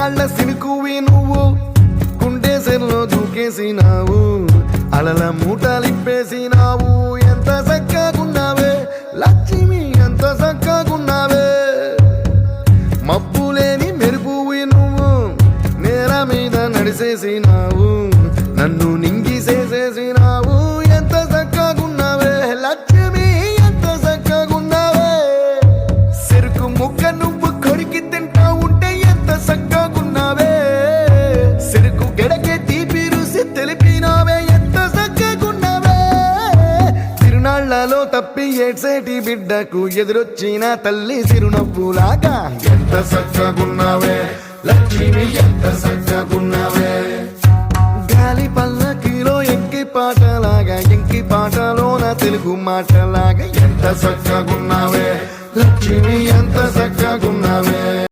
తిరునాళ్ల సినుకువి నువ్వు కుండేసెల్లో దూకేసినావు అలల మూటలిప్పేసినావు ఎంత చక్కగున్నావే లక్ష్మి ఎంత చక్కగున్నావే మబ్బులేని మెరుపువి నువ్వు నేల మీద నడిసేసినావు నన్ను నింగిసేసేసినావు ఎంత చక్కగున్నావే లక్ష్మి ఎంత చక్కగున్నావే చెరుకు ముక్క నువ్వు కొరికి తింటా ఉంటే ఎంత చక్కగున్నావే చెరుకు గెడకే తీపి రుసి తెలిపినావే ఎంత చక్కగున్నావే తిరునాళ్లలో తప్పి ఏడ్సేటి బిడ్డకు ఎదురొచ్చిన తల్లి చిరునవ్వులాగా ఎంత చక్కగున్నావే లక్ష్మి ఎంత చక్కగున్నావే గాలి పల్లకిలో ఎంకి పాటలాగా ఎంకి పాటలోన తెలుగు మాటలాగా ఎంత చక్కగున్నావే లక్ష్మి ఎంత చక్కగున్నావే